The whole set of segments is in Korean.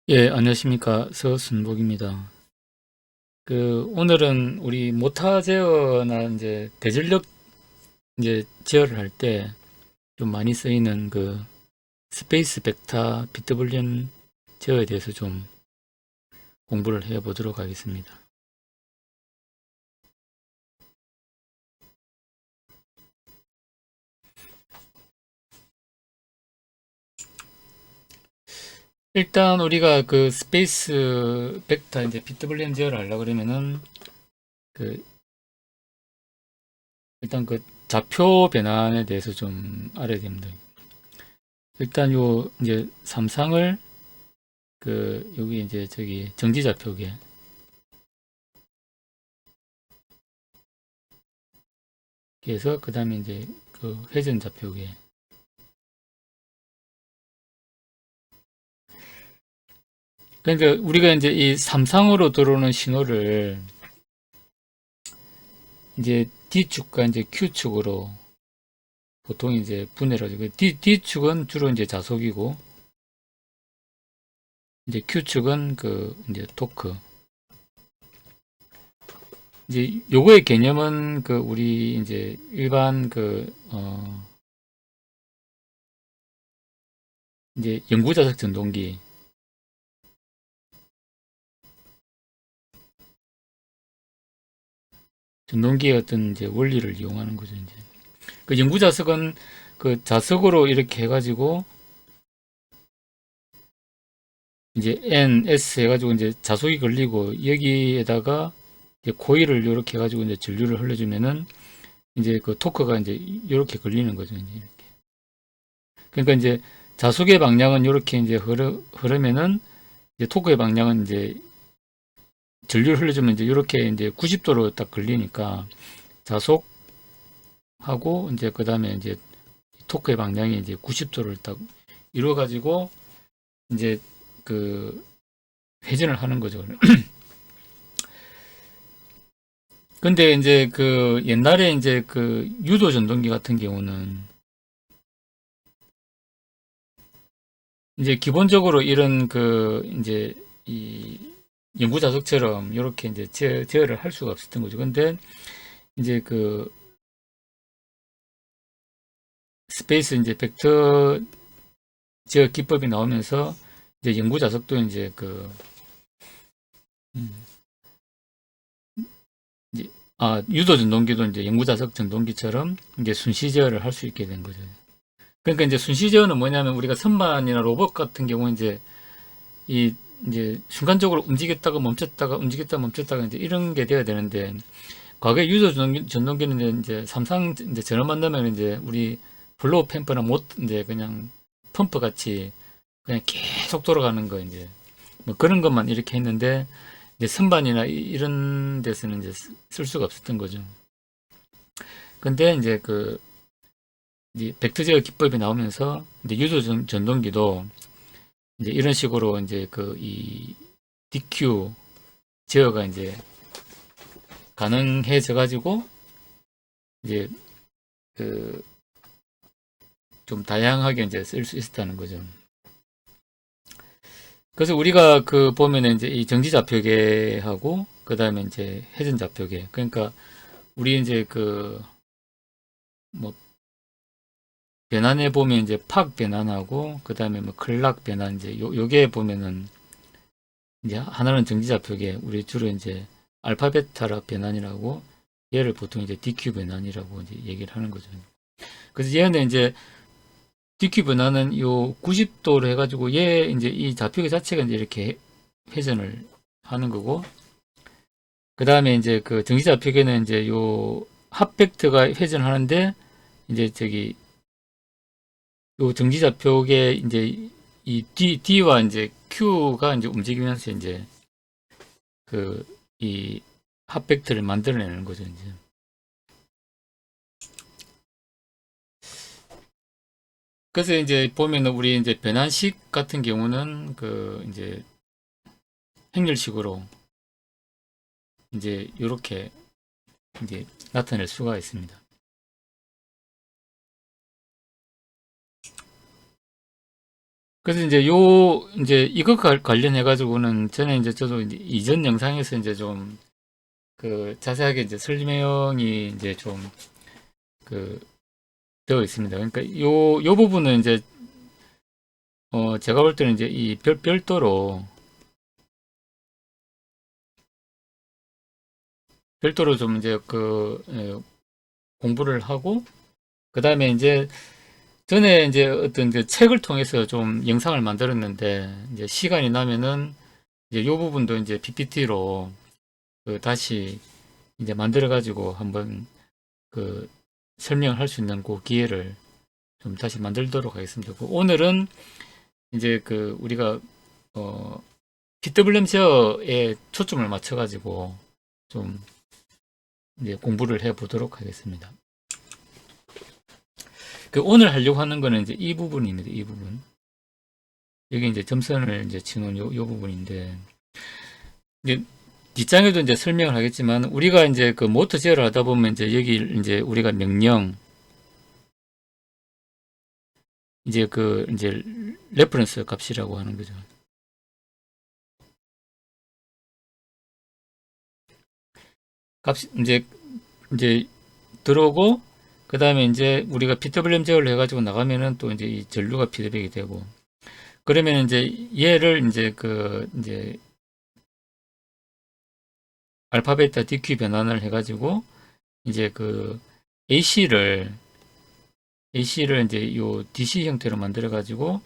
예, 안녕하십니까. 서순복입니다. 오늘은 우리 모타 제어나 이제 대전력 이제 제어를 할 때 좀 많이 쓰이는 스페이스 벡터 BWN 제어에 대해서 좀 공부를 해 보도록 하겠습니다. 일단 우리가 스페이스 벡터 이제 BWN 제어를 하려고 그러면은 그 일단 좌표 변환에 대해서 좀 알아야 됩니다. 일단 요 이제 삼상을 여기 이제 저기 정지 좌표계 그래서 그 다음에 이제 회전 좌표계 그러니까 우리가 이제 이 삼상으로 들어오는 신호를 이제 D축과 이제 Q축으로 보통 이제 분해를 하죠. D축은 주로 이제 자속이고 이제 Q축은 이제 토크. 이제 요거의 개념은 우리 이제 일반 이제 영구자석 전동기 전동기의 어떤 이제 원리를 이용하는 거죠. 이제 영구자석은 자석으로 이렇게 해가지고 이제 N, S 해가지고 이제 자속이 걸리고 여기에다가 이제 코일을 이렇게 해가지고 이제 전류를 흘려주면은 이제 토크가 이제 이렇게 걸리는 거죠. 이제 이렇게. 그러니까 이제 자속의 방향은 이렇게 이제 흐르면은 이제 토크의 방향은 이제 전류를 흘려주면 이제 이렇게 이제 90도로 딱 걸리니까 자속하고 이제 그 다음에 이제 토크의 방향이 이제 90도를 딱 이루어가지고 이제 회전을 하는 거죠. 근데 이제 옛날에 이제 유도 전동기 같은 경우는 이제 기본적으로 이런 이제 이 연구 자석처럼 이렇게 이제 제어를 할 수가 없었던 거죠. 근데 이제 스페이스 이제 벡터 제어 기법이 나오면서 이제 연구 자석도 이제 음, 이제 유도 전동기도 이제 연구 자석 전동기처럼 이제 순시 제어를 할 수 있게 된 거죠. 그러니까 이제 순시 제어는 뭐냐면 우리가 선반이나 로봇 같은 경우 이제 이 이제 순간적으로 움직였다가 멈췄다가 움직였다가 멈췄다가 이제 이런 게 돼야 되는데 과거에 유도 전동기는 이제 삼상 이제 전원 만나면 이제 우리 블로우 펌프나 못 이제 그냥 펌프 같이 그냥 계속 돌아가는 거 이제 뭐 그런 것만 이렇게 했는데 이제 선반이나 이런 데서는 이제 쓸 수가 없었던 거죠. 근데 이제 이제 벡터 제어 기법이 나오면서 이제 유도 전동기도 이제 이런 식으로 이제 이 DQ 제어가 이제 가능해져 가지고 이제 그 좀 다양하게 이제 쓸 수 있었다는 거죠. 그래서 우리가 보면은 이제 이 정지 좌표계하고 그 다음에 이제 회전 좌표계 그러니까 우리 이제 뭐 변환해 보면 이제 팍 변환하고 그 다음에 뭐 클락 변환 이제 요게 보면은 이제 하나는 정지 좌표계 우리 주로 이제 알파 베타라 변환이라고 얘를 보통 이제 DQ 변환이라고 이제 얘기를 하는 거죠. 그래서 얘는 이제 DQ 변환은 요 90도로 해가지고 얘 이제 이 좌표계 자체가 이제 이렇게 회전을 하는 거고 그 다음에 이제 정지 좌표계는 이제 요 핫벡터가 회전하는데 이제 요 정지 좌표계 이제 이 D와 이제 Q가 이제 움직이면서 이제 이 핫벡터를 만들어내는 거죠, 이제. 그래서 이제 보면은 우리 이제 변환식 같은 경우는 이제 행렬식으로 이제 요렇게 이제 나타낼 수가 있습니다. 그래서 이제 이거 관련해 가지고는 전에 이제 저도 이제 이전 영상에서 이제 좀 그 자세하게 이제 설명이 이제 좀 그 되어 있습니다. 그러니까 요 부분은 이제 제가 볼 때는 이제 이 별도로 좀 이제 공부를 하고 그 다음에 이제 전에 이제 어떤 그 책을 통해서 좀 영상을 만들었는데 이제 시간이 나면은 이제 요 부분도 이제 PPT로 다시 이제 만들어 가지고 한번 그 설명을 할 수 있는 그 기회를 좀 다시 만들도록 하겠습니다. 오늘은 이제 우리가 PWM 제어에 초점을 맞춰 가지고 좀 이제 공부를 해 보도록 하겠습니다. 오늘 하려고 하는 거는 이제 이 부분입니다. 이 부분. 여기 이제 점선을 이제 치는 요 부분인데, 이제 뒷장에도 이제 설명을 하겠지만, 우리가 이제 모터 제어를 하다 보면 이제 여기 이제 우리가 명령, 이제 이제 레퍼런스 값이라고 하는 거죠. 값이 이제 들어오고, 그 다음에 이제 우리가 PWM 제어를 해가지고 나가면은 또 이제 이 전류가 피드백이 되고, 그러면 이제 얘를 이제 알파, 베타, DQ 변환을 해가지고 이제 AC를 이제 요 DC 형태로 만들어가지고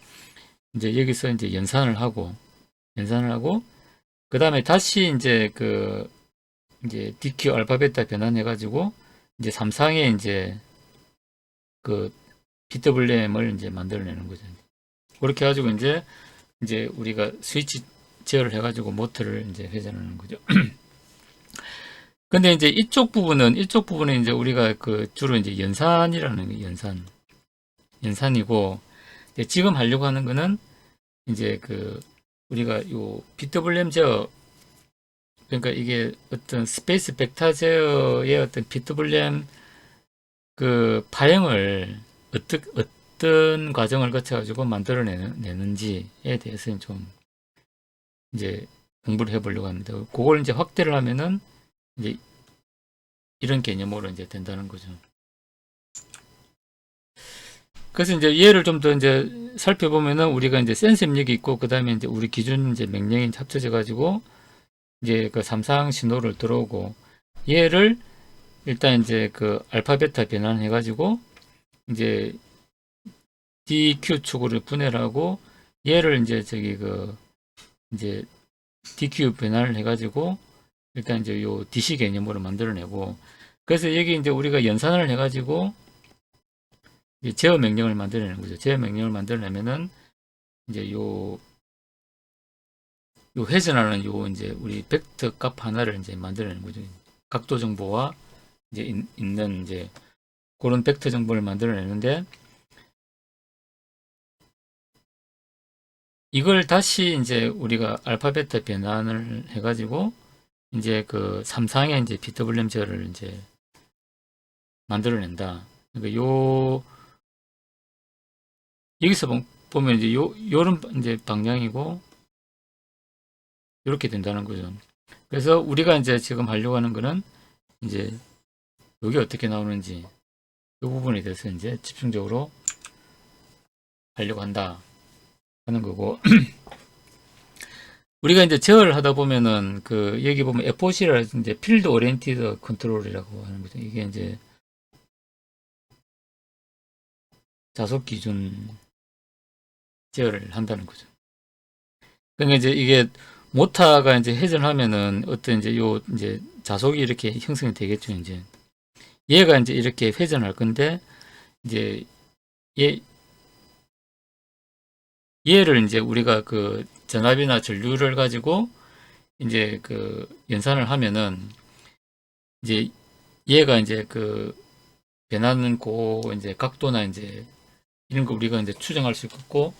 이제 여기서 이제 연산을 하고 그 다음에 다시 이제 DQ 알파, 베타 변환해가지고 이제 삼상에 이제 그 PWM을 이제 만들어내는 거죠. 그렇게 해가지고 이제 우리가 스위치 제어를 해가지고 모터를 이제 회전하는 거죠. 근데 이제 이쪽 부분은 이제 우리가 주로 이제 연산이라는 거, 연산이고, 이제 지금 하려고 하는 거는 이제 우리가 요 PWM 제어, 그러니까 이게 어떤 스페이스 벡터 제어의 어떤 PWM 파형을 어떤 과정을 거쳐가지고 만들어내는지에 대해서는 좀 이제 공부를 해보려고 합니다. 그걸 이제 확대를 하면은 이제 이런 개념으로 이제 된다는 거죠. 그래서 이제 얘를 좀 더 이제 살펴보면은 우리가 이제 센서 입력이 있고 그 다음에 이제 우리 기준 이제 명령이 합쳐져 가지고 이제 삼상 신호를 들어오고 얘를 일단 이제 알파 베타 변환해 가지고 이제 DQ 축으로 분해를 하고 얘를 이제 이제 DQ 변환을 해 가지고 일단 이제 요 DC 개념으로 만들어내고 그래서 여기 이제 우리가 연산을 해 가지고 제어 명령을 만들어내는 거죠. 제어 명령을 만들어내면은 이제 요 회전하는 이제 우리 벡터 값 하나를 이제 만들어내는 거죠. 각도 정보와 이제 있는 이제 그런 벡터 정보를 만들어내는데 이걸 다시 이제 우리가 알파 베타 변환을 해가지고 이제 삼상의 이제 PWM 제어를 이제 만들어낸다. 그러니까 여기서 보면 이제 요런 이제 방향이고 이렇게 된다는 거죠. 그래서 우리가 이제 지금 하려고 하는 거는 이제 여기 어떻게 나오는지 이 부분에 대해서 이제 집중적으로 하려고 한다 하는 거고 우리가 이제 제어를 하다 보면은 여기 보면 FOC를 이제 필드 오리엔티드 컨트롤이라고 하는 거죠. 이게 이제 자속 기준 제어를 한다는 거죠. 그러니까 이제 이게 모타가 이제 회전하면은 어떤 이제 자속이 이렇게 형성이 되겠죠. 이제 얘가 이제 이렇게 회전할 건데 이제 얘를 이제 우리가 전압이나 전류를 가지고 이제 연산을 하면은 이제 얘가 이제 변하는 이제 각도나 이제 이런 거 우리가 이제 추정할 수 있고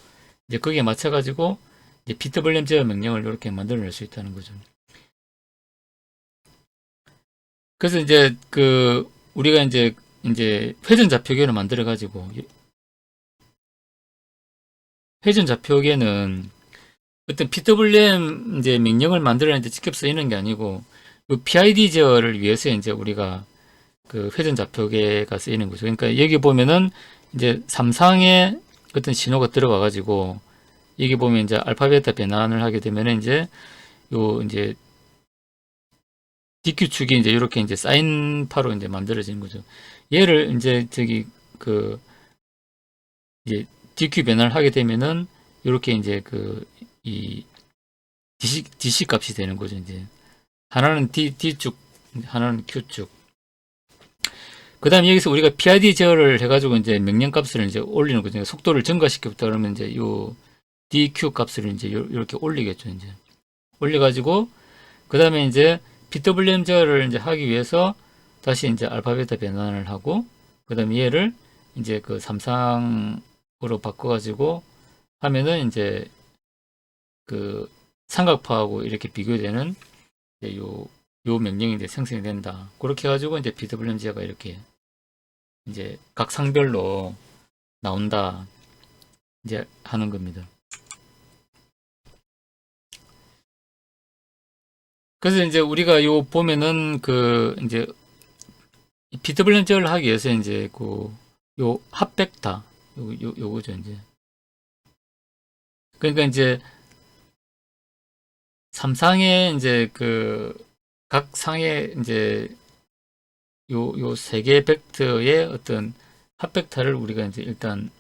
이제 거기에 맞춰 가지고 이제 PWM 제어 명령을 이렇게 만들어낼 수 있다는 거죠. 그래서 이제 우리가 이제 회전 좌표계를 만들어 가지고 회전 좌표계는 어떤 PWM 이제 명령을 만들어내는데 직접 쓰이는 게 아니고 이 PID 제어를 위해서 이제 우리가 그 회전 좌표계가 쓰이는 거죠. 그러니까 여기 보면은 이제 삼상의 어떤 신호가 들어가 가지고 여기 보면 이제 알파 베타 변환을 하게 되면 이제 요 이제 DQ축이 이제 이렇게 이제 사인파로 이제 만들어지는 거죠. 얘를 이제 저기 그 이제 DQ 변환을 하게 되면은 이렇게 이제 그 이 DC 값이 되는 거죠. 이제 하나는 D축, 하나는 Q축. 그 다음에 여기서 우리가 PID 제어를 해가지고 이제 명령값을 이제 올리는 거죠. 속도를 증가시켰다 그러면 이제 요 DQ 값을 이제 이렇게 올리겠죠. 이제 올려가지고 그 다음에 이제 PWM 제어를 이제 하기 위해서 다시 이제 알파 베타 변환을 하고 그 다음에 얘를 이제 그 삼상으로 바꿔가지고 하면은 이제 그 삼각파하고 이렇게 비교되는 이제 요 명령이 이제 생성이 된다. 그렇게 해가지고 이제 PWM 제어가 이렇게 이제 각 상별로 나온다. 이제 하는 겁니다. 그래서 이제 우리가 요 보면은 그 이제 PWM 제어를 하기 위해서 이제 그 요 합벡터 요거죠 이제. 그러니까 이제 삼상의 이제 그 각 상의 이제 요 세 개 벡터의 어떤 합벡터를 우리가 이제 일단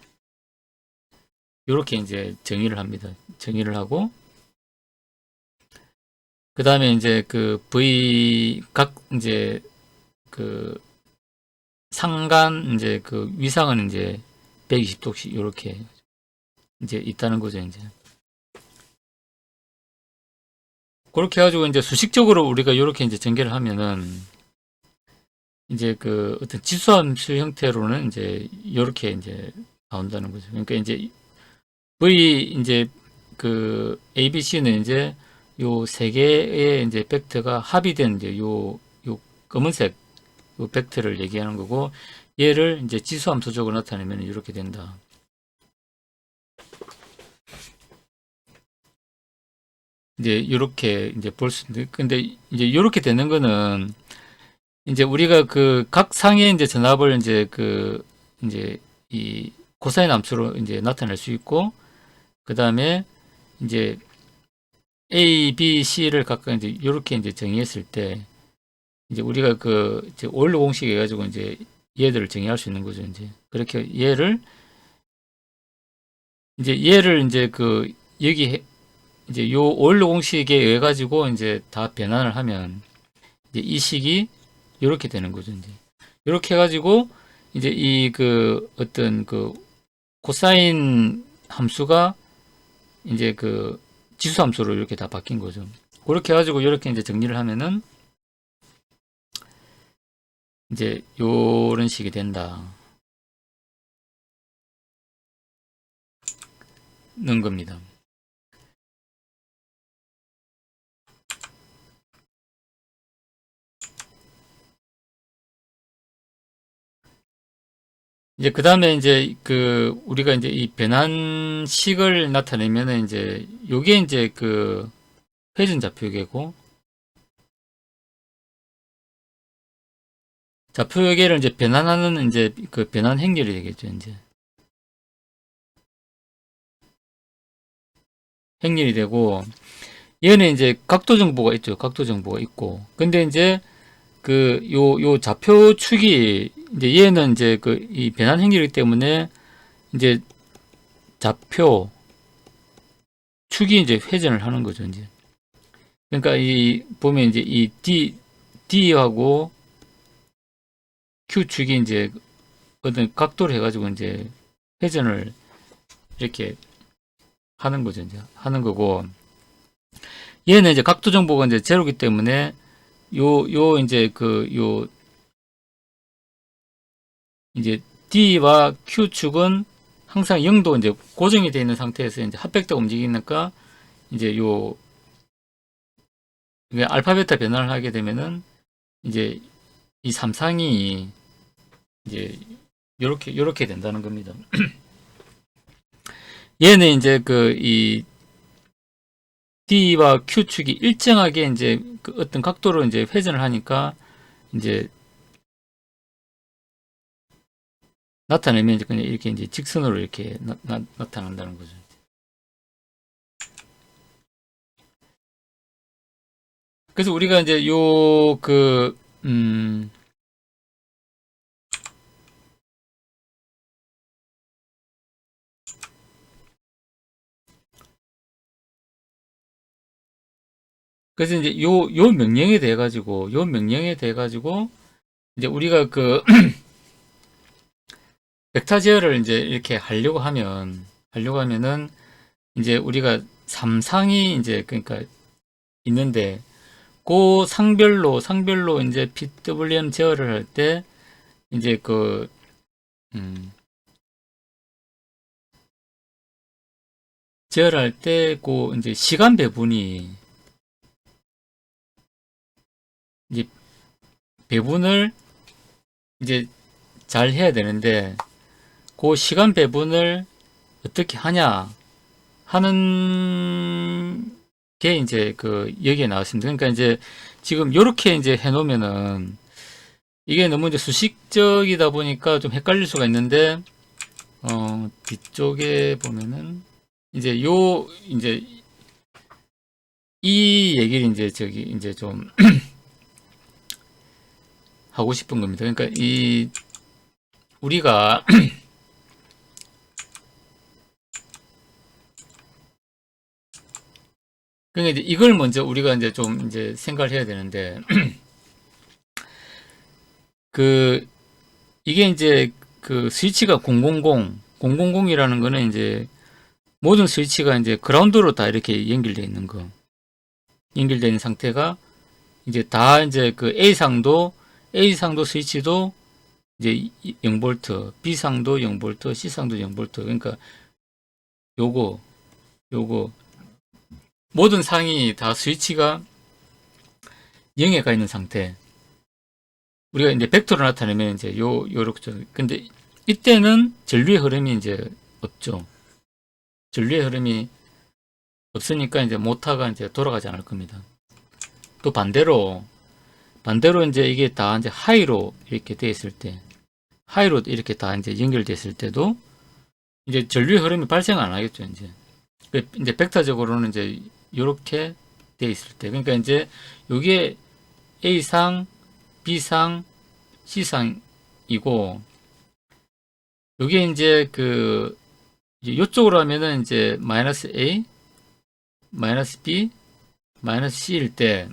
요렇게 이제 정의를 합니다. 정의를 하고 그 다음에 이제 그 V 각 이제 그 상간 이제 그 위상은 이제 120도씩 요렇게 이제 있다는 거죠, 이제. 그렇게 해가지고 이제 수식적으로 우리가 요렇게 이제 전개를 하면은 이제 그 어떤 지수함수 형태로는 이제 요렇게 이제 나온다는 거죠. 그러니까 이제 V 이제 그 ABC는 이제 요 세 개의 이제 벡터가 합의된 이제 요 검은색 요 벡터를 얘기하는 거고 얘를 이제 지수함수적으로 나타내면 이렇게 된다. 이제 이렇게 이제 볼 수 있는데 근데 이제 이렇게 되는 거는 이제 우리가 그 각 상의 이제 전압을 이제 그 이제 이 코사인 함수로 이제 나타낼 수 있고 그 다음에 이제 A, B, C를 각각 이제 이렇게 이제 정의했을 때 이제 우리가 그 이제 오일러 공식 해가지고 이제 얘들을 정의할 수 있는 거죠. 이제 그렇게 얘를 이제 그 여기 이제 요 오일러 공식에 의해 가지고 이제 다 변환을 하면 이제 이 식이 이렇게 되는 거죠. 이제 이렇게 해가지고 이제 이 그 어떤 그 코사인 함수가 이제 그 지수 함수로 이렇게 다 바뀐 거죠. 그렇게 해가지고 이렇게 이제 정리를 하면은 이제 요런 식이 된다는 겁니다. 이제 그 다음에 이제 그 우리가 이제 이 변환식을 나타내면은 이제 요게 이제 그 회전 좌표계고 좌표계를 이제 변환하는 이제 그 변환 행렬이 되겠죠. 이제 행렬이 되고 얘는 이제 각도 정보가 있죠. 각도 정보가 있고 근데 이제 그 요 좌표축이 이제 얘는 이제 그 이 변환 행렬이기 때문에 이제 좌표 축이 이제 회전을 하는 거죠, 이제. 그러니까 이 보면 이제 이 D하고 Q축이 이제 어떤 각도를 해가지고 이제 회전을 이렇게 하는 거죠, 이제. 하는 거고. 얘는 이제 각도 정보가 이제 제로기 때문에 요 이제 이제 D와 Q축은 항상 0도 이제 고정이 되어 있는 상태에서 이제 합백도가 움직이니까 이제 알파 베타 변화를 하게 되면은 이제 이 삼상이 이제 요렇게 된다는 겁니다. 얘는 이제 이 D와 Q축이 일정하게 이제 그 어떤 각도로 이제 회전을 하니까 이제 나타내면 이제 그냥 이렇게 이제 직선으로 이렇게 나타난다는 거죠. 그래서 우리가 이제 그래서 이제 요 명령에 대해 가지고 이제 우리가 벡터 제어를 이제 이렇게 하려고 하면은 이제 우리가 삼상이 이제 그러니까 있는데 그 상별로 이제 PWM 제어를 할 때 이제 제어를 할 때 이제 시간 배분이 이제 배분을 이제 잘 해야 되는데 그 시간 배분을 어떻게 하냐 하는 게 이제 여기에 나왔습니다. 그러니까 이제 지금 요렇게 이제 해 놓으면은 이게 너무 이제 수식적이다 보니까 좀 헷갈릴 수가 있는데 뒤쪽에 보면은 이제 이제 이 얘기를 이제 이제 좀 하고 싶은 겁니다. 그러니까 우리가 그러니까 이제 이걸 먼저 우리가 이제 좀 이제 생각을 해야 되는데 이게 이제 스위치가 000이라는 거는 이제 모든 스위치가 이제 그라운드로 다 이렇게 연결되어 있는 연결되어 있는 상태가 이제 다 이제 A상도 스위치도 이제 0V, B상도 0V, C상도 0V. 그러니까 요거 모든 상이 다 스위치가 0에 가 있는 상태. 우리가 이제 벡터로 나타내면 이제 요렇게. 근데 이때는 전류의 흐름이 이제 없죠. 전류의 흐름이 없으니까 이제 모터가 이제 돌아가지 않을 겁니다. 또 반대로 이제 이게 다 이제 하이로 이렇게 돼 있을 때, 하이로 이렇게 다 이제 연결됐을 때도 이제 전류의 흐름이 발생 안 하겠죠. 이제 벡터적으로는 이제 이렇게 돼 있을 때, 그러니까 이제 요게 A상, B상, C상이고, 요게 이제 요쪽으로 하면은 이제 마이너스 A, 마이너스 B, 마이너스 C일 때,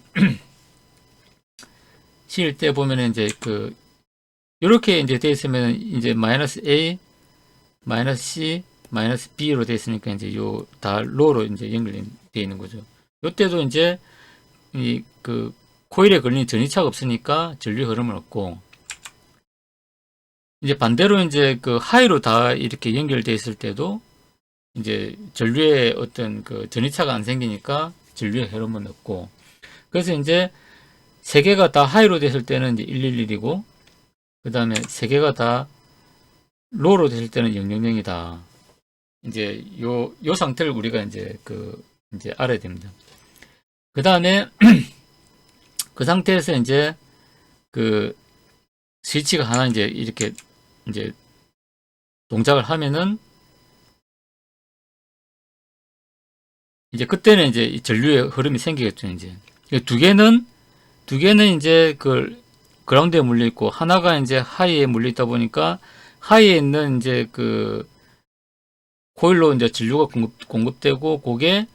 C일 때 보면은 이제 요렇게 이제 돼 있으면 이제 마이너스 A, 마이너스 C, 마이너스 B로 돼 있으니까 이제 요 다 로로 이제 연결되어 있는 거죠. 요때도 이제 코일에 걸린 전이차가 없으니까 전류 흐름을 얻고, 이제 반대로 이제 하이로 다 이렇게 연결되어 있을 때도 이제 전류에 어떤 전이차가 안 생기니까 전류의 흐름을 얻고, 그래서 이제 세 개가 다 하이로 됐을 때는 이제 111이고, 그 다음에 세 개가 다 로로 됐을 때는 000이다. 이제 요 상태를 우리가 이제 이제 알아야 됩니다. 그 다음에 그 상태에서 이제 스위치가 하나 이제 이렇게 이제 동작을 하면은 이제 그때는 이제 전류의 흐름이 생기겠죠. 이제 두 개는 이제 그라운드에 물려 있고, 하나가 이제 하이에 물려 있다 보니까 하이에 있는 이제 코일로 이제 전류가 공급되고, 그게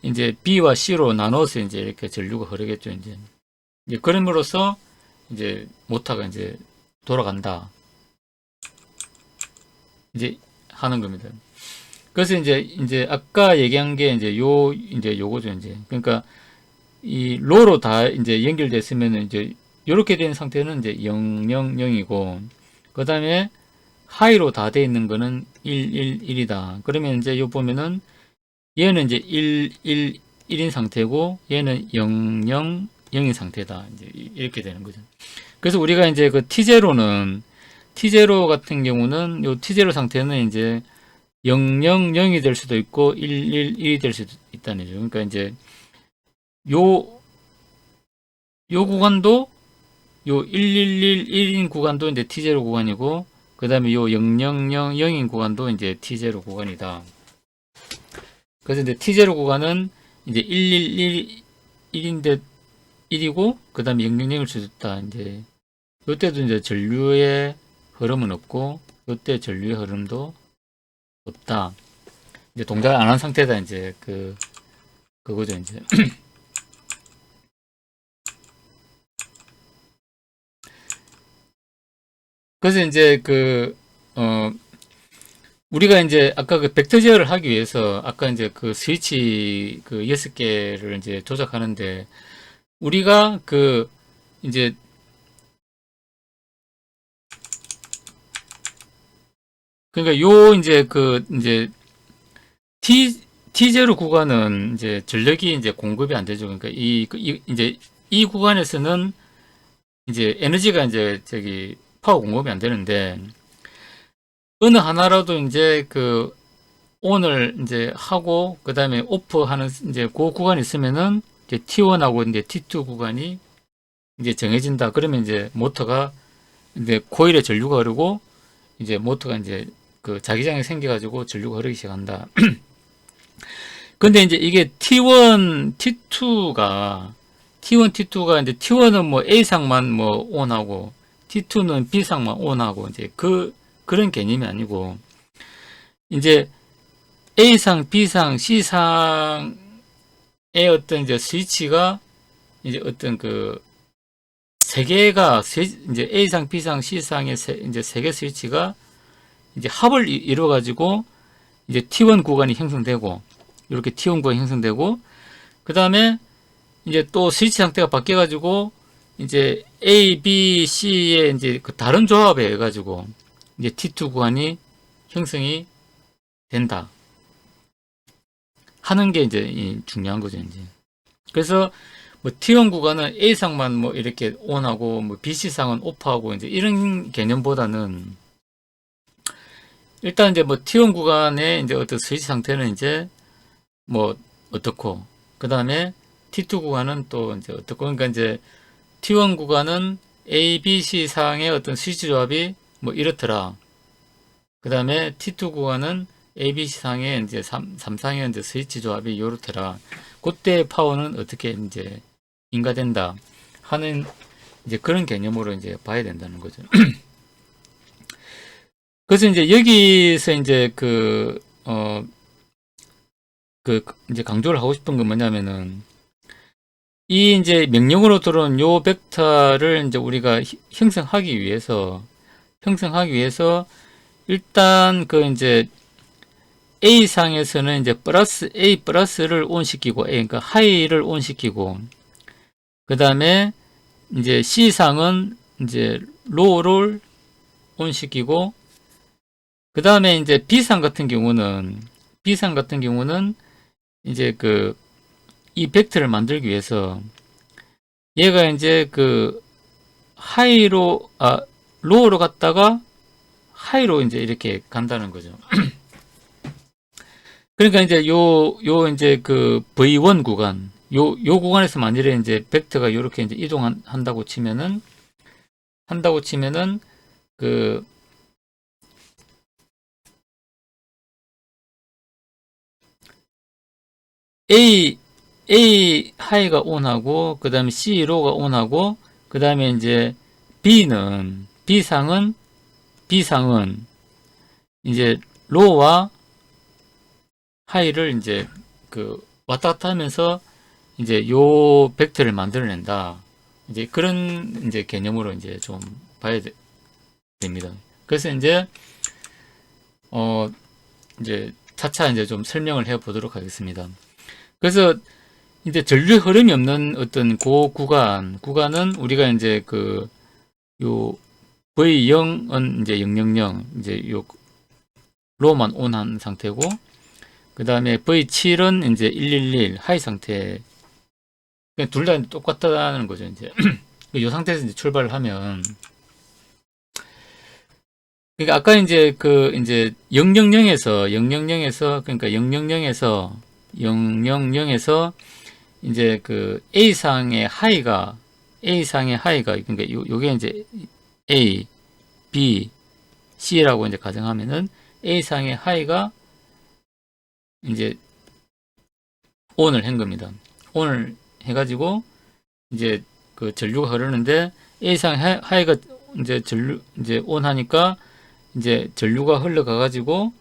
이제 B와 C로 나눠서 이제 이렇게 전류가 흐르겠죠. 이제 그럼으로써 이제 모터가 이제 돌아간다. 이제 하는 겁니다. 그래서 이제 아까 얘기한 게 이제 요거죠. 이제 그러니까 이 로로 다 이제 연결됐으면 이제 이렇게 된 상태는 이제 000이고, 그 다음에 하이로 다 돼 있는 거는 111이다. 그러면 이제 요 보면은 얘는 이제 111인 상태고, 얘는 000인 상태다. 이제 이렇게 되는 거죠. 그래서 우리가 이제 T0 같은 경우는 요 T0 상태는 이제 000이 될 수도 있고 111이 될 수도 있다는 거죠. 그러니까 이제 요 구간도 요 1111인 구간도 이제 T0 구간이고 그 다음에 요 0000인 구간도 이제 T0 구간이다. 그래서 이제 T0 구간은 이제 111인데 1이고 그 다음에 000을 주셨다. 이제 요때도 이제 전류의 흐름은 없고 요때 전류의 흐름도 없다. 이제 동작을 안 한 상태다. 이제 그거죠. 이제 그래서 이제 우리가 이제 아까 그 벡터 제어를 하기 위해서 아까 이제 그 스위치 그 6개를 이제 조작하는데 우리가 이제 그러니까 요 이제 T0 구간은 이제 전력이 이제 공급이 안 되죠. 그러니까 이제 이 구간에서는 이제 에너지가 이제 파워 공급이 안 되는데 어느 하나라도 이제 온을 이제 하고 그 다음에 오프하는 이제 그 구간이 있으면은 이제 T1하고 이제 T2 구간이 이제 정해진다. 그러면 이제 모터가 이제 코일에 전류가 흐르고 이제 모터가 이제 자기장이 생겨가지고 전류가 흐르기 시작한다. 근데 이제 이게 T1, T2가 이제 T1은 뭐 A상만 뭐 온하고 T2는 B상만 온하고 이제 그런 개념이 아니고 이제 A상, B상, C상의 어떤 이제 스위치가 이제 어떤 세 개가 이제 A상, B상, C상의 이제 세 개 스위치가 이제 합을 이루어 가지고 이제 T1 구간이 형성되고 이렇게 T1 구간이 형성되고 그 다음에 이제 또 스위치 상태가 바뀌어 가지고 이제 A, B, C의 이제 다른 조합에 해 가지고 이제 T2 구간이 형성이 된다 하는 게 이제 중요한 거죠. 이제 그래서 뭐 T1 구간은 A상만 뭐 이렇게 온하고 뭐 BC상은 오프하고 이제 이런 개념보다는 일단 이제 뭐 T1 구간의 이제 어떤 스위치 상태는 이제 뭐 어떻고 그 다음에 T2 구간은 또 이제 어떻고 그러니까 이제 T1 구간은 A, B, C 상의 어떤 스위치 조합이 뭐 이렇더라. 그 다음에 T2 구간은 A, B, C 상의 이제 3상의 이제 스위치 조합이 이렇더라. 그때 파워는 어떻게 이제 인가된다 하는 이제 그런 개념으로 이제 봐야 된다는 거죠. 그래서 이제 여기서 이제 이제 강조를 하고 싶은 건 뭐냐면은 이 이제 명령으로 들어온 요 벡터를 이제 우리가 형성하기 위해서 일단 이제 A 상에서는 이제 A 플러스를 온시키고 그러니까 하이를 온시키고 그 다음에 이제 C 상은 이제 로우를 온시키고 그 다음에 이제 B 상 같은 경우는 이제 이 벡터를 만들기 위해서 얘가 이제 로우로 갔다가 하이로 이제 이렇게 간다는 거죠. 그러니까 이제 이제 V1 구간, 요 구간에서 만일에 이제 벡터가 이렇게 이제 이동한다고 치면은, 그, A 하이가 온하고, 그 다음에 C 로가 온하고, 그 다음에 이제 B상은 이제 로와 하이를 이제 왔다 갔다 하면서 이제 요 벡터를 만들어낸다. 이제 그런 이제 개념으로 이제 좀 봐야 됩니다. 그래서 이제 이제 차차 이제 좀 설명을 해 보도록 하겠습니다. 그래서 이제 전류 흐름이 없는 어떤 구간은 우리가 이제 요 V0은 이제 000 이제 요 로만 온한 상태고 그 다음에 V7은 이제 111 하이 상태. 둘 다 똑같다는 거죠, 이제. 이 상태에서 이제 출발을 하면. 그러니까 아까 이제 그 이제 000에서 그러니까 000에서 이제 그 A상의 하이가 그러니까 요게 이제 A, B, C라고 이제 가정하면은 A상의 하이가 이제 ON을 한 겁니다. ON을 해가지고 이제 그 전류가 흐르는데 A상 하이가 이제 ON 하니까 이제 전류가 흘러가가지고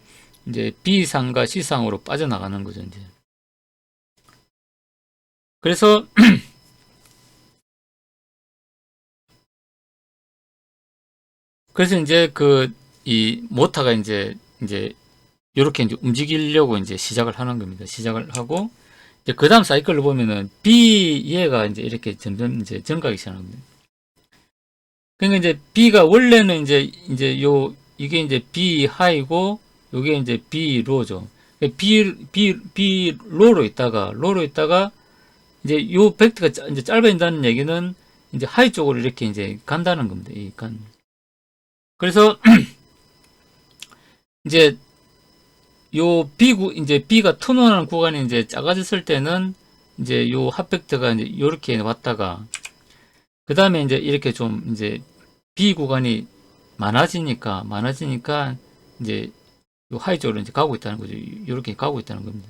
이제 B상과 C상으로 빠져나가는 거죠, 이제. 그래서 이제 그 이 모터가 이제 이렇게 이제 움직이려고 이제 시작을 하는 겁니다. 시작을 하고 이제 그 다음 사이클로 보면은 B 얘가 이제 이렇게 점점 이제 증가하기 시작하는 겁니다. 그러니까 이제 B가 원래는 이제 이게 이제 B 하이고 요게 이제 B 로죠. B 로로 있다가 이제 요 벡터가 이제 짧아진다는 얘기는 이제 하이 쪽으로 이렇게 이제 간다는 겁니다. 그래서 이제 요 이제 B가 턴온하는 구간이 이제 작아졌을 때는 이제 요 핫벡터가 이제 요렇게 왔다가 그 다음에 이제 이렇게 좀 이제 B 구간이 많아지니까 이제 요 하이 쪽으로 이제 가고 있다는 거죠. 요렇게 가고 있다는 겁니다.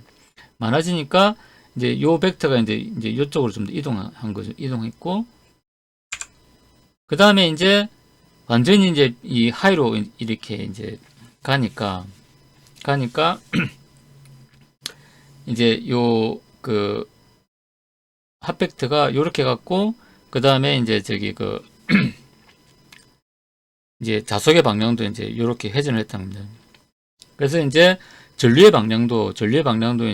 많아지니까 이제 요 벡터가 이제 요쪽으로 좀 더 이동한 거죠. 이동했고 그 다음에 이제 완전히 이제 이 하이로 이렇게 이제 가니까 이제 요 그 핫벡터가 요렇게 갔고 그 다음에 이제 저기 그 이제 자석의 방향도 이제 요렇게 회전을 했답니다. 그래서 이제 전류의 방향도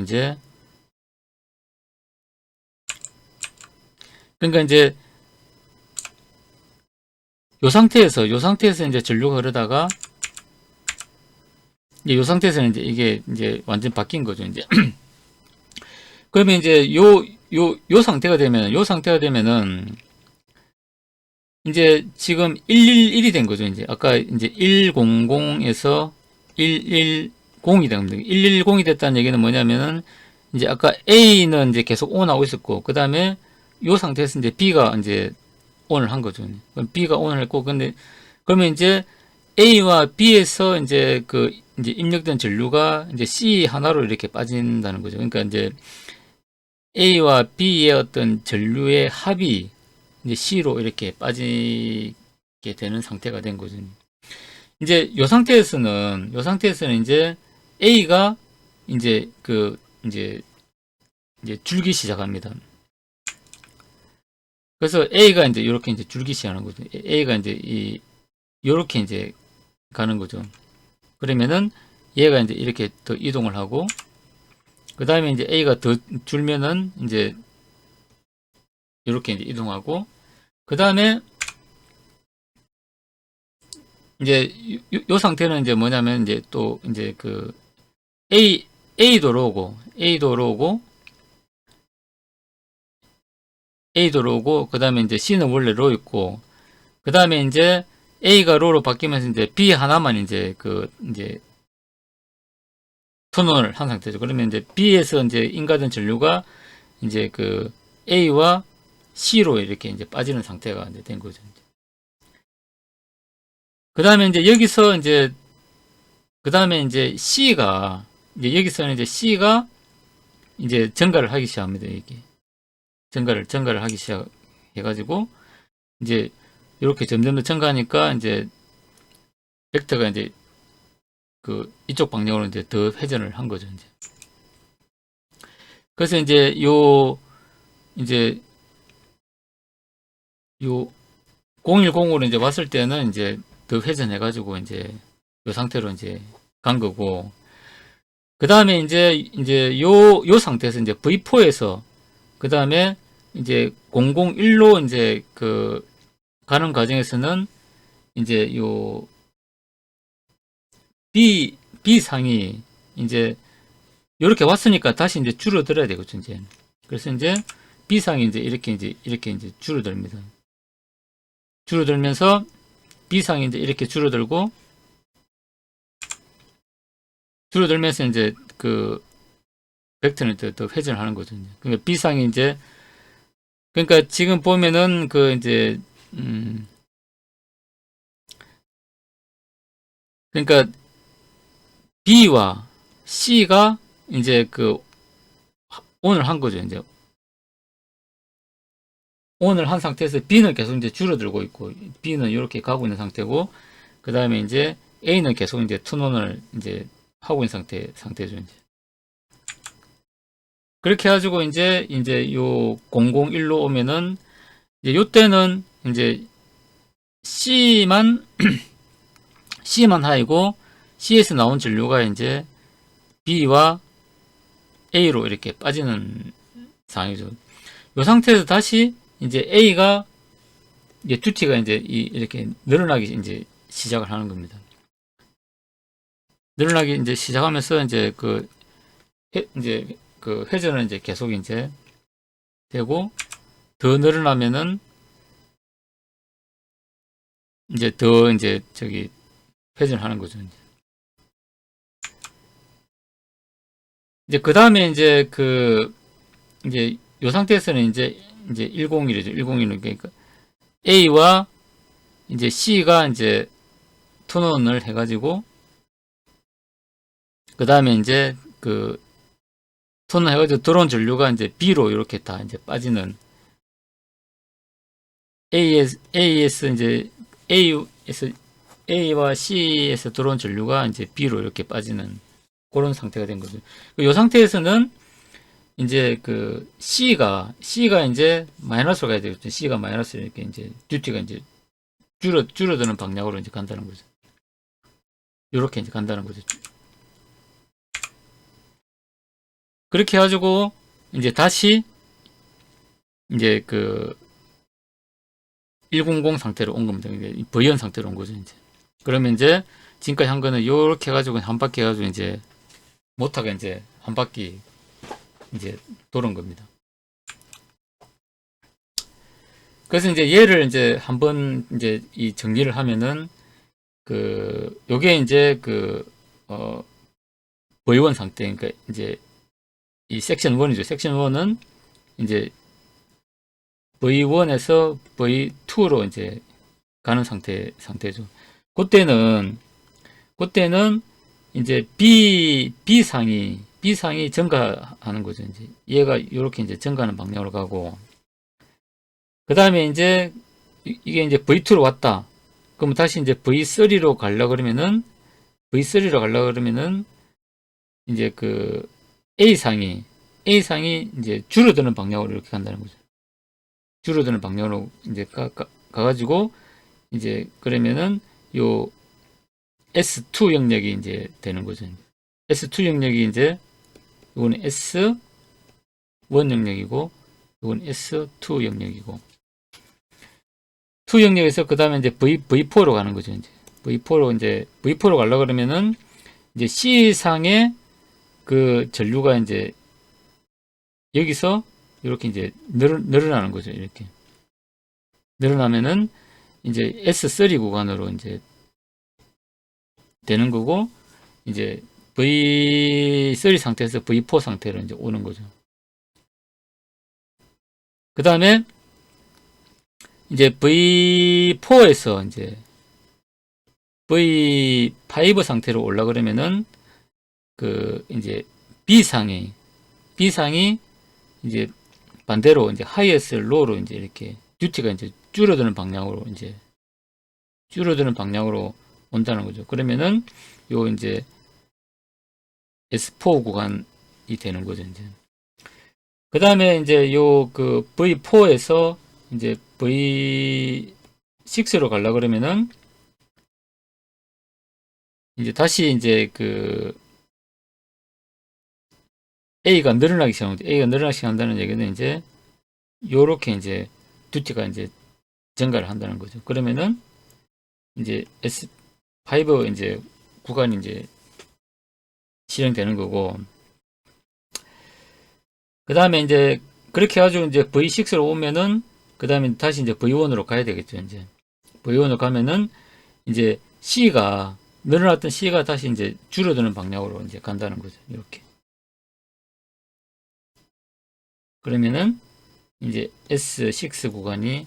이제 그러니까 이제 요 상태에서 이제 전류가 흐르다가 이제 요 상태에서는 이제 이게 이제 완전 바뀐 거죠, 이제. 그러면 이제 요 상태가 되면은 이제 지금 111이 된 거죠, 이제. 아까 이제 100에서 110이 된 겁니다. 110이 됐다는 얘기는 뭐냐면은 이제 아까 A는 이제 계속 ON하고 있었고, 그 다음에 요 상태에서 이제 B가 이제 ON을 한 거죠. 그럼 B가 ON을 했고, 근데 그러면 이제 A와 B에서 이제 이제 입력된 전류가 이제 C 하나로 이렇게 빠진다는 거죠. 그러니까 이제 A와 B의 어떤 전류의 합이 이제 C로 이렇게 빠지게 되는 상태가 된 거죠. 이제 요 상태에서는 이제 A가 이제 이제 줄기 시작합니다. 그래서 A가 이제 이렇게 이제 줄기 시작하는 거죠. A가 이제 요렇게 이제 가는 거죠. 그러면은 얘가 이제 이렇게 더 이동을 하고 그 다음에 이제 A가 더 줄면은 이제 이렇게 이제 이동하고 그 다음에 이제 요 상태는 이제 뭐냐면 이제 또 이제 그 A도로 오고 그 다음에 이제 C는 원래 로 있고 그 다음에 이제 A가 로로 바뀌면서 이제 B 하나만 이제 이제 턴온을 한 상태죠. 그러면 이제 B에서 이제 인가된 전류가 이제 A와 C로 이렇게 이제 빠지는 상태가 이제 된 거죠. 그 다음에 이제 여기서 이제 그 다음에 이제 C가 이제 여기서는 이제 C가 이제 증가를 하기 시작합니다. 이게 증가를 하기 시작해가지고 이제 이렇게 점점 더 증가하니까 이제 벡터가 이제 이쪽 방향으로 이제 더 회전을 한 거죠. 이제 그래서 이제 요 010으로 이제 왔을 때는 이제 더 회전해가지고 이제 요 상태로 이제 간 거고 그 다음에 이제 요 상태에서 이제 V4에서 그 다음에 이제 001로 이제 가는 과정에서는 이제 요 B상이 이제 이렇게 왔으니까 다시 이제 줄어들어야 되거든요, 이제. 그래서 이제 B상이 이제 이렇게 이제 줄어듭니다. 줄어들면서 B상이 이제 이렇게 줄어들고 줄어들면서 이제 그 벡터는 더 회전을 하는 거죠. 그러니까 B상이 이제 그러니까 지금 보면은 그 이제 그러니까 B와 C가 이제 그 온을 한 거죠. 이제 온을 한 상태에서 B는 계속 이제 줄어들고 있고 B는 이렇게 가고 있는 상태고 그 다음에 이제 A는 계속 이제 턴온을 이제 하고 있는 상태죠. 이제 그렇게 해가지고 이제 요 001로 오면은 이제 요때는 이제 C만 C만 하이고 C에서 나온 전류가 이제 B와 A로 이렇게 빠지는 상황이죠. 이 상태에서 다시 이제 A가 이제 듀티가 이제 이렇게 늘어나기 이제 시작을 하는 겁니다. 늘어나기 이제 시작하면서 이제 이제 그 회전은 이제 계속 이제 되고 더 늘어나면은 이제 더 이제 저기 회전하는 거죠. 이제 그 다음에 이제 이제 요 상태에서는 이제 101이죠. 101은 그러니까 A와 이제 C가 이제 턴온을 해가지고 그 다음에 이제 턴온 해가지고 들어온 전류가 이제 B로 이렇게 다 이제 빠지는 AS 이제 A와 C에서 들어온 전류가 이제 B로 이렇게 빠지는 그런 상태가 된 거죠. 이 상태에서는 이제 C가 이제 마이너스로 가야 되겠죠. C가 마이너스 이렇게 이제 듀티가 이제 줄어드는 방향으로 이제 간다는 거죠. 이렇게 이제 간다는 거죠. 그렇게 해가지고 이제 다시 이제 100 상태로 온 겁니다. V연 상태로 온 거죠. 이제 그러면 이제 지금까지 한 거는 이렇게 해가지고 한 바퀴 해가지고 이제 모터가 이제 한 바퀴 이제 도는 겁니다. 그래서 이제 얘를 이제 한번 이제 이 정리를 하면은 요게 이제 V1 상태, 그러니까 이제 이 섹션 1이죠. 섹션 1은 이제 V1에서 V2로 이제 가는 상태죠. 그때는 이제 B상이 증가하는 거죠. 이제 얘가 이렇게 이제 증가하는 방향으로 가고, 그 다음에 이제 이게 이제 V2로 왔다. 그러면 다시 이제 V3로 가려고 그러면은 이제 A상이 이제 줄어드는 방향으로 이렇게 간다는 거죠. 줄어드는 방향으로 이제 가가지고 이제 그러면은 요 S2 영역이 이제 되는 거죠. S2 영역이 이제 이거는 S1 영역이고 이건 S2 영역이고 2 영역에서 그 다음에 이제 V4로 가는 거죠. 이제 V4로 가려고 그러면은 이제 C상의 전류가 이제 여기서 이렇게 이제 늘어나는 거죠. 이렇게 늘어나면은 이제 S3 구간으로 이제 되는 거고, 이제 V3 상태에서 V4 상태로 이제 오는 거죠. 그 다음에 이제 V4에서 이제 V5 상태로 올라 그러면은 이제 B상이 이제 반대로 이제 하이에스 로우로 이제 이렇게 듀티가 이제 줄어드는 방향으로 온다는 거죠. 그러면은 요 이제 S4 구간이 되는 거죠. 이제 그 다음에 이제 요 V4에서 이제 V6로 가려고 그러면은 이제 다시 이제 A가 늘어나기 시작한다는 얘기는 이제 요렇게 이제 듀티가 이제 증가를 한다는 거죠. 그러면은 이제 S5 이제 구간이 이제 실행되는 거고, 그 다음에 이제 그렇게 해가지고 이제 V6로 오면은 그 다음에 다시 이제 V1으로 가야 되겠죠. 이제 V1으로 가면은 이제 C가 늘어났던 C가 다시 이제 줄어드는 방향으로 이제 간다는 거죠. 이렇게. 그러면은 이제 S6 구간이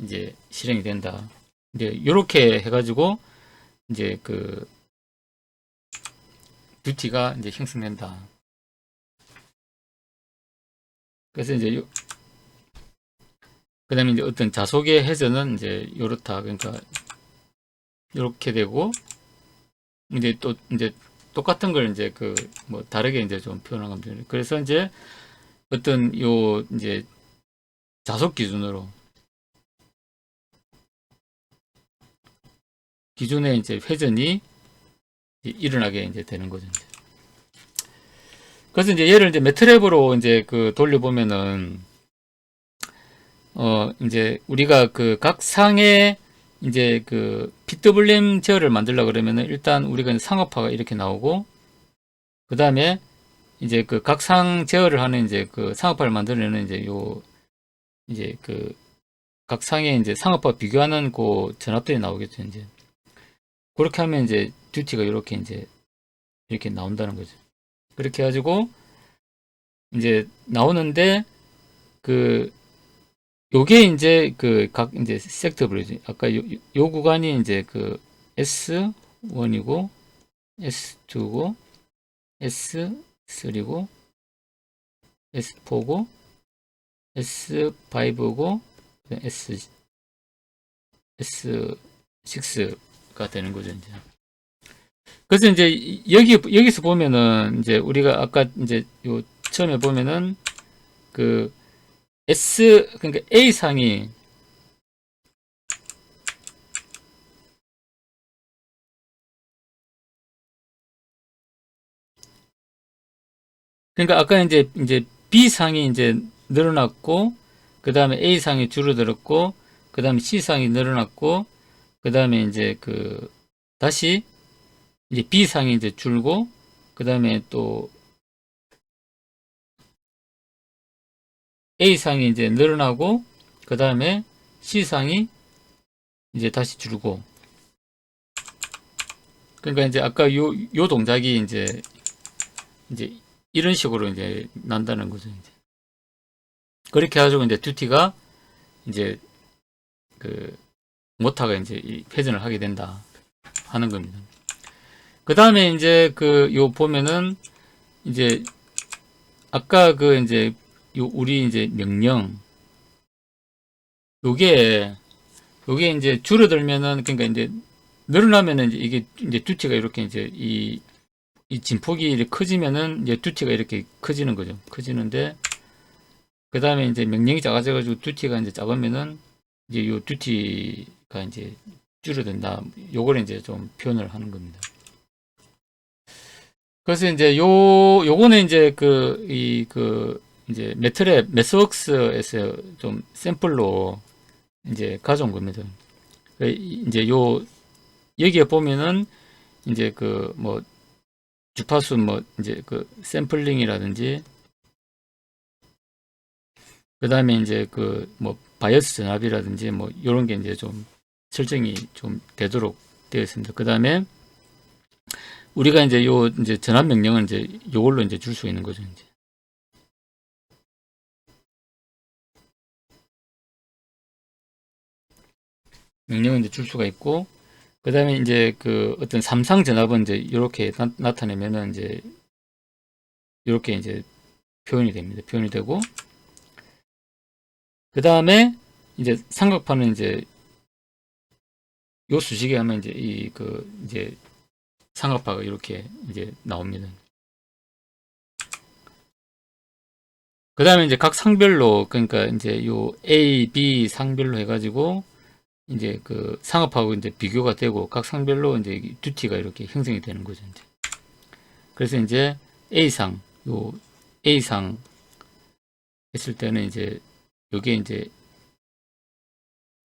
이제 실행이 된다. 이제 이렇게 해가지고 이제 그 듀티가 이제 형성된다. 그래서 이제 그다음에 이제 어떤 자속의 해저는 이제 요렇다. 그러니까 이렇게 되고 이제 또 이제 똑같은 걸 이제 그 뭐 다르게 이제 좀 표현하면 돼요. 그래서 이제 어떤 요 이제 자속 기준으로 기존에 이제 회전이 일어나게 이제 되는 거죠. 이제. 그래서 이제 얘를 이제 매트랩으로 이제 그 돌려보면은 이제 우리가 그 각 상의 이제 그 PWM 제어를 만들려 그러면은 일단 우리가 상업화가 이렇게 나오고 그 다음에 이제 그 각 상 제어를 하는 이제 그 상업화를 만들려는 이제 요 이제 그 각 상의 이제 상업화 비교하는 그 전압들이 나오겠죠. 이제 그렇게 하면 이제 듀티가 이렇게 나온다는 거죠. 그렇게 해가지고 이제 나오는데 그 요게 이제 그 각 이제 섹터블이지. 아까 요 구간이 이제 그 S1이고 S2고 S3고 S4고 S5고 S6가 되는 거죠, 이제. 그래서 이제 여기서 보면은 이제 우리가 아까 이제 요 처음에 보면은 그 그러니까 A 상이 그러니까 아까 이제 B 상이 이제 늘어났고 그 다음에 A 상이 줄어들었고 그 다음에 C 상이 늘어났고 그 다음에 이제 그 다시 이제 B 상이 이제 줄고 그 다음에 또 A 상이 이제 늘어나고 그 다음에 C 상이 이제 다시 줄고 그러니까 이제 아까 요 동작이 이제 이런 식으로 이제 난다는 거죠. 이제. 그렇게 해가지고 이제 듀티가 이제 그 모타가 이제 회전을 하게 된다 하는 겁니다. 그 다음에 이제 그 요 보면은 이제 아까 그 이제 요 우리 이제 명령 요게 이제 줄어들면은 그러니까 이제 늘어나면은 이게 이제 듀티가 이렇게 이제 이 진폭이 이렇게 커지면은 이제 듀티가 이렇게 커지는 거죠. 커지는데 그 다음에 이제 명령이 작아져가지고 듀티가 이제 작으면은 이제 요 듀티가 이제 줄어든다. 요걸 이제 좀 표현을 하는 겁니다. 그래서 이제 요거는 이제 이제 매스웍스에서 좀 샘플로 이제 가져온 겁니다. 이제 여기에 보면은 이제 그 뭐 주파수 뭐 이제 그 샘플링이라든지 그 다음에 이제 그 뭐 바이어스 전압이라든지 뭐 요런 게 이제 좀 설정이 좀 되도록 되어 있습니다. 그 다음에 우리가 이제 이제 전압 명령은 이제 요걸로 이제 줄 수 있는 거죠. 이제. 명령은 이제 줄 수가 있고, 그 다음에 이제 그 어떤 삼상 전압은 이제 이렇게 나타내면은 이제 이렇게 이제 표현이 됩니다. 표현이 되고, 그 다음에 이제 삼각판은 이제 요 수식에 하면 이제 이제 삼각파가 이렇게 이제 나옵니다. 그 다음에 이제 각 상별로 그러니까 이제 요 A, B 상별로 해가지고 이제 그 상업하고 이제 비교가 되고 각 상별로 이제 듀티가 이렇게 형성이 되는 거죠. 이제. 그래서 이제 A상, 요 A상 했을 때는 이제 요게 이제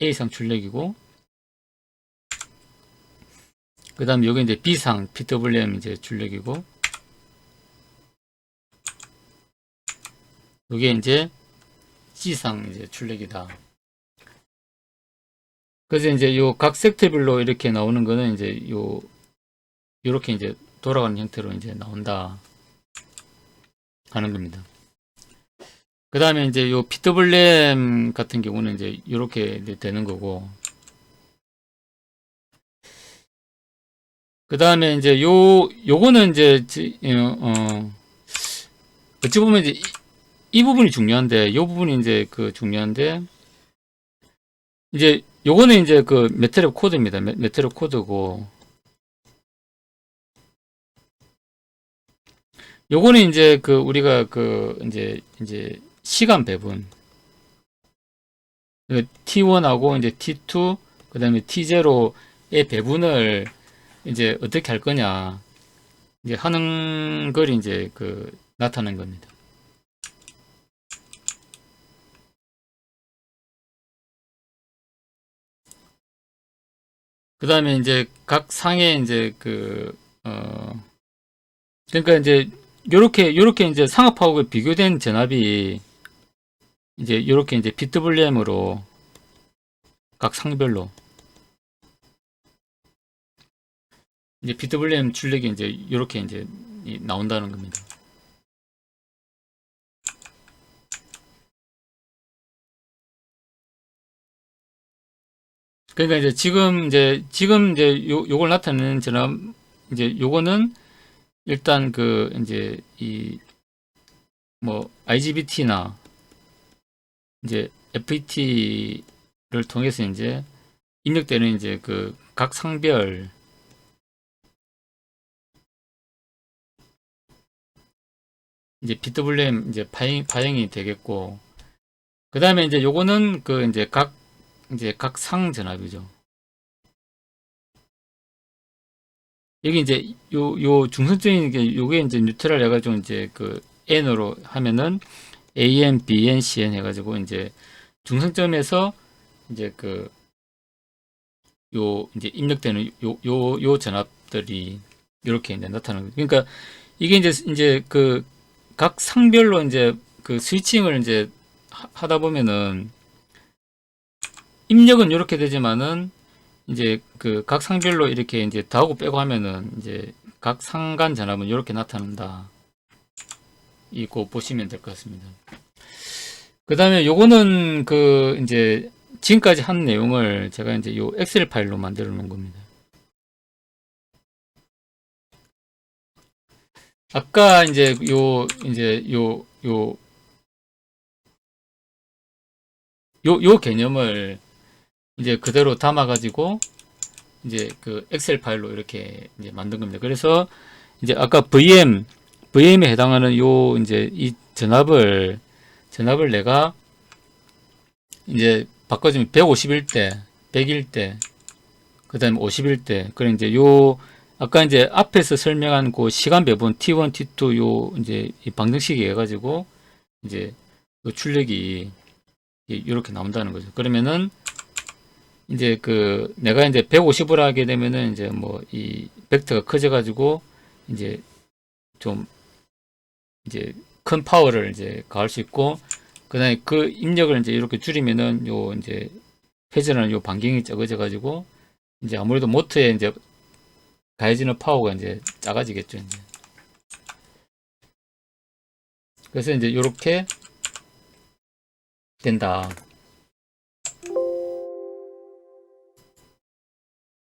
A상 출력이고 그 다음에 요게 이제 B상 PWM 이제 출력이고 요게 이제 C상 이제 출력이다. 그래서 이제 요 각 섹터별로 이렇게 나오는 거는 이제 요 이렇게 이제 돌아가는 형태로 이제 나온다 하는 겁니다. 그 다음에 이제 요 PWM 같은 경우는 이제 이렇게 되는 거고, 그 다음에 이제 요거는 이제 어찌 보면 이제 이 부분이 중요한데, 요 부분이 이제 그 중요한데, 이제 요거는 이제 그 메테르 코드입니다. 메테르 코드고, 요거는 이제 그 우리가 그 이제 시간 배분, T1하고 이제 T2, 그 다음에 T0의 배분을 이제 어떻게 할 거냐, 이제 하는 걸 이제 그 나타낸 겁니다. 그 다음에 이제 각 상의 이제 그러니까 이제 요렇게 이제 상업하고 비교된 전압이 이제 요렇게 이제 PWM으로 각 상별로 이제 PWM 출력이 이제 요렇게 이제 나온다는 겁니다. 그러니까 이제 지금 이제 요걸 나타내는 전압, 이제 요거는 일단 그 이제 이 뭐 IGBT나 이제 FET를 통해서 이제 입력되는 이제 그 각 상별 이제 PWM 이제 파행이 되겠고, 그 다음에 이제 요거는 그 이제 각 상 전압이죠. 여기 이제 요 중성적인 게 요게 이제 뉴트럴 해가지고 이제 그 N으로 하면은 AN, BN, CN 해가지고 이제 중성점에서 이제 그 요 이제 입력되는 요 전압들이 이렇게 이제 나타나는 거예요. 그러니까 이게 이제 그 각 상별로 이제 그 스위칭을 이제 하다 보면은 입력은 이렇게 되지만은 이제 그 각 상별로 이렇게 이제 더하고 빼고 하면은 이제 각 상간 전압은 이렇게 나타난다. 이거 보시면 될 것 같습니다. 그 다음에 요거는 그 이제 지금까지 한 내용을 제가 이제 요 엑셀 파일로 만들어 놓은 겁니다. 아까 이제 요 개념을 이제 그대로 담아 가지고 이제 그 엑셀 파일로 이렇게 이제 만든 겁니다. 그래서 이제 아까 VM에 해당하는 요 이제 이 전압을 내가 이제 바꿔주면 151대, 101대, 그 다음에 51대. 그래 이제 요 아까 이제 앞에서 설명한 그 시간 배분 T1, T2 요 이제 이 방정식이 해가지고 이제 그 출력이 이렇게 나온다는 거죠. 그러면은 이제 그 내가 이제 150으로 하게 되면은 이제 뭐 이 벡터가 커져가지고 이제 좀 이제 큰 파워를 이제 가할 수 있고, 그다음에 그 입력을 이제 이렇게 줄이면은 요 이제 회전하는 요 반경이 적어져 가지고 이제 아무래도 모터에 이제 가해지는 파워가 이제 작아지겠죠. 이제. 그래서 이제 이렇게 된다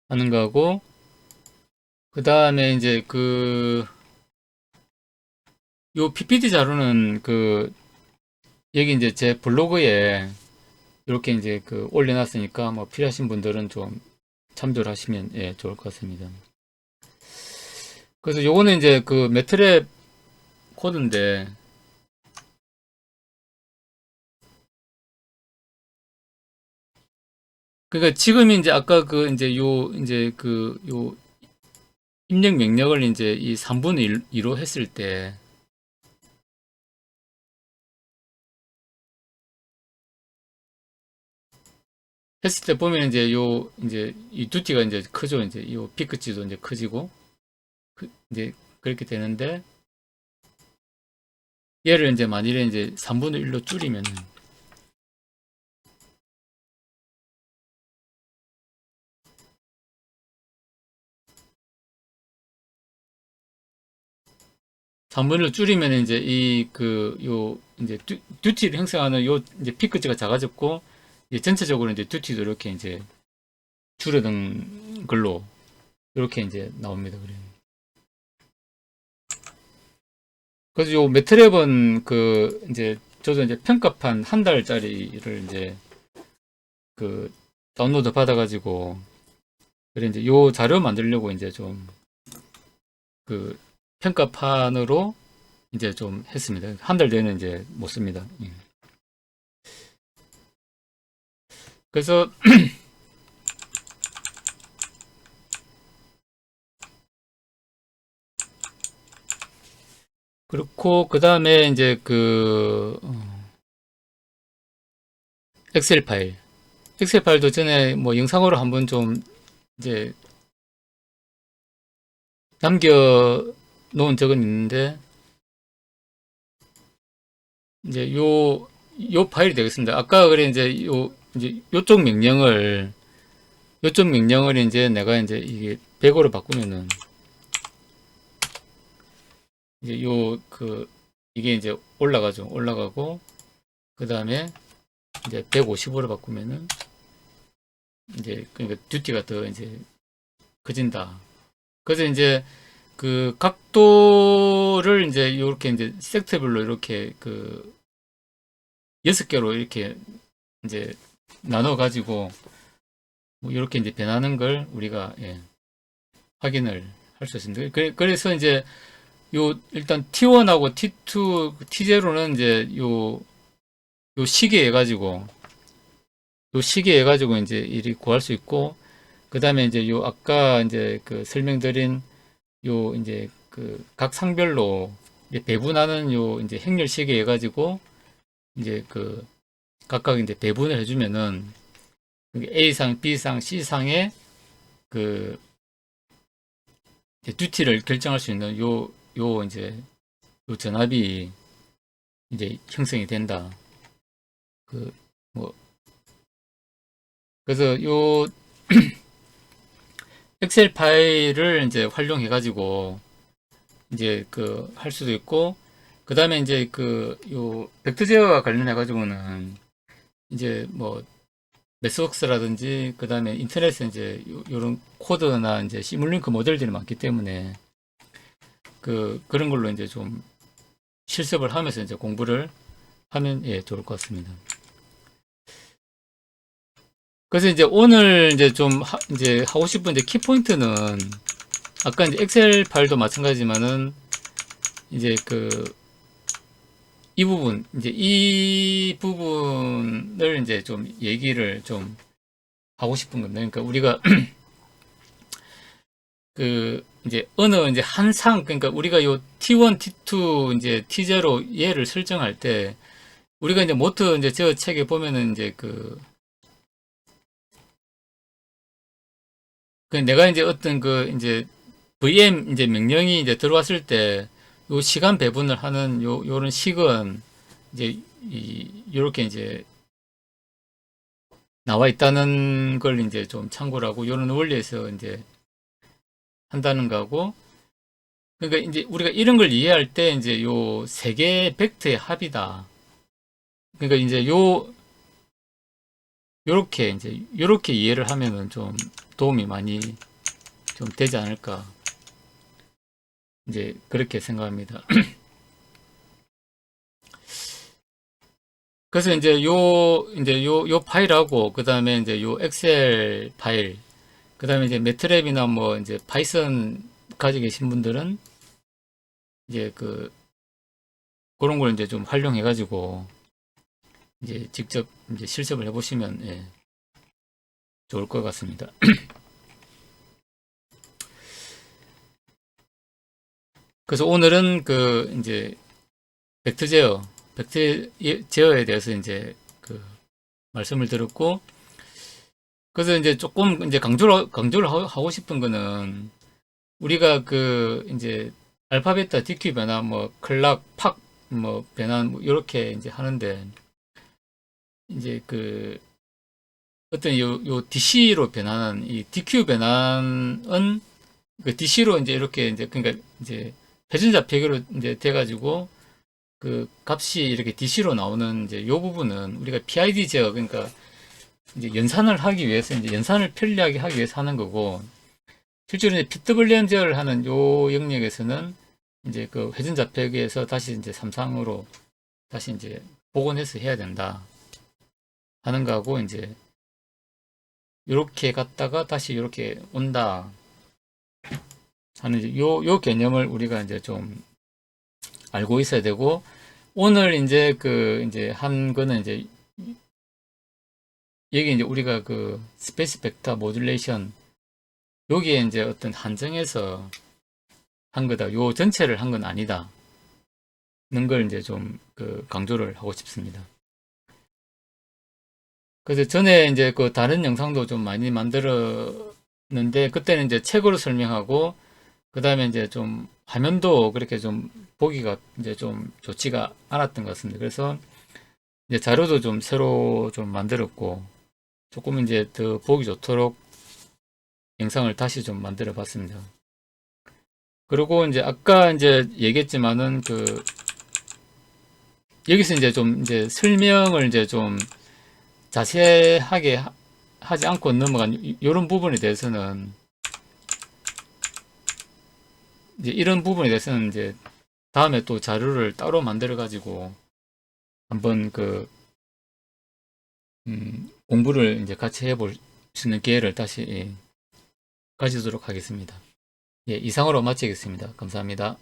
하는 거고, 그 다음에 이제 요 PPT 자료는 여기 이제 제 블로그에 이렇게 이제 올려놨으니까 뭐 필요하신 분들은 좀 참조를 하시면 예, 좋을 것 같습니다. 그래서 요거는 이제 그 매트랩 코드인데, 그러니까 지금 이제 아까 이제 요 입력 명령을 이제 이 3분의 1로 했을 때 보면 이제 이제 이 두티가 이제 크죠. 이제 요 피크치도 이제 커지고 이제 그렇게 되는데, 얘를 이제 만일에 이제 3분의 1로 줄이면은 3분을 줄이면 이제 요 이제 듀티를 형성하는 요 이제 피크치가 작아졌고, 이제 전체적으로 이제 듀티도 이렇게 이제 줄어든 걸로 이렇게 이제 나옵니다. 그래요. 그래서 요 매트랩은 이제 저도 이제 평가판 한 달짜리를 이제 그 다운로드 받아가지고, 그래 이제 요 자료 만들려고 이제 좀 평가판으로 이제 좀 했습니다. 한 달 내는 이제 못 씁니다. 예. 그래서 그렇고 그 다음에 이제 엑셀 파일, 엑셀 파일도 전에 뭐 영상으로 한번 좀 이제 남겨 놓은 적은 있는데, 이제 요 파일이 되겠습니다. 아까 그래 이제 이제 요쪽 명령을 이제 내가 이제 이게 100으로 바꾸면은 이제 이게 이제 올라가죠. 올라가고 그 다음에 이제 150으로 바꾸면은 이제 그러니까 듀티가 더 이제 커진다. 그래서 이제 각도를 이제 이렇게 이제 섹터별로 이렇게 6개로 이렇게 이제 나눠 가지고 뭐 이렇게 이제 변하는 걸 우리가 확인을 할 수 있습니다. 그래서 이제 일단 T1하고 T2, T0는 이제 요 시계 해가지고 이제 이리 구할 수 있고, 그 다음에 이제 아까 이제 설명드린 이제 각 상별로 이제 배분하는 이제 행렬 시계 해가지고 이제 각각 이제 배분을 해주면은 A상, B상, C상의 이제 듀티를 결정할 수 있는 이제 전압이 이제 형성이 된다. 뭐 그래서 엑셀 파일을 이제 활용해 가지고 이제 할 수도 있고, 그 다음에 이제 요 벡터 제어와 관련해 가지고는 이제 뭐 매스웍스라든지 그 다음에 인터넷에 이제 요런 코드나 이제 시뮬링크 모델들이 많기 때문에 그런 걸로 이제 좀 실습을 하면서 이제 공부를 하면 좋을 것 같습니다. 그래서 이제 오늘 이제 좀 이제 하고 싶은 이제 키포인트는, 아까 이제 엑셀 파일도 마찬가지지만은 이제 이 부분을 이제 좀 얘기를 좀 하고 싶은 겁니다. 그러니까 우리가 이제 어느 이제 한 그러니까 우리가 요 T1, T2, 이제 T0 얘를 설정할 때, 우리가 이제 모터 이제 저 책에 보면은 이제 내가 이제 어떤 이제 VM 이제 명령이 이제 들어왔을 때 요 시간 배분을 하는 요런 식은 이제 요렇게 이제 나와 있다는 걸 이제 좀 참고를 하고, 요런 원리에서 이제 한다는 거고, 그러니까 이제 우리가 이런 걸 이해할 때 이제 요 세 개의 벡터의 합이다. 그러니까 이제 요렇게 이해를 하면은 좀 도움이 많이 좀 되지 않을까, 이제 그렇게 생각합니다. 그래서 이제 요 파일하고 그 다음에 이제 요 엑셀 파일, 그 다음에 이제 매트랩이나 뭐 이제 파이썬 가지고 계신 분들은 이제 그런 걸 이제 좀 활용해 가지고 이제 직접 이제 실습을 해 보시면 좋을 것 같습니다. 그래서 오늘은 이제 벡터 제어에 대해서 이제 말씀을 드렸고, 그래서 이제 조금 이제 강조를 하고 싶은 거는, 우리가 이제 알파, 베타, DQ 변화, 뭐 클락, 팍, 뭐 변환, 뭐 이렇게 이제 하는데, 이제 어떤 요 DC로 변환한 이 DQ 변환은 DC로 이제 이렇게 이제 그러니까 이제 회전 좌표계로 이제 돼가지고 그 값이 이렇게 DC로 나오는 이제 요 부분은 우리가 PID 제어, 그러니까 이제 연산을 하기 위해서, 이제 연산을 편리하게 하기 위해서 하는 거고, 실제로 이제 PWM 제어를 하는 요 영역에서는 이제 그 회전 좌표계에서 다시 이제 삼상으로 다시 이제 복원해서 해야 된다 하는 거하고, 이제 이렇게 갔다가 다시 이렇게 온다 하는 이제 요 개념을 우리가 이제 좀 알고 있어야 되고, 오늘 이제 그 이제 한 거는 이제 여기 이제 우리가 그 스페이스 벡터 모듈레이션, 여기에 이제 어떤 한정해서 한 거다. 요 전체를 한 건 아니다. 는 걸 이제 좀 그 강조를 하고 싶습니다. 그래서 전에 이제 그 다른 영상도 좀 많이 만들었는데, 그때는 이제 책으로 설명하고, 그 다음에 이제 좀 화면도 그렇게 좀 보기가 이제 좀 좋지가 않았던 것 같습니다. 그래서 이제 자료도 좀 새로 좀 만들었고, 조금 이제 더 보기 좋도록 영상을 다시 좀 만들어 봤습니다. 그리고 이제 아까 이제 얘기했지만은 그 여기서 이제 좀 이제 설명을 이제 좀 자세하게 하지 않고 넘어간 이런 부분에 대해서는, 이제 이런 부분에 대해서는 이제 다음에 또 자료를 따로 만들어 가지고 한번 그 공부를 이제 같이 해볼 수 있는 기회를 다시 가지도록 하겠습니다. 예, 이상으로 마치겠습니다. 감사합니다.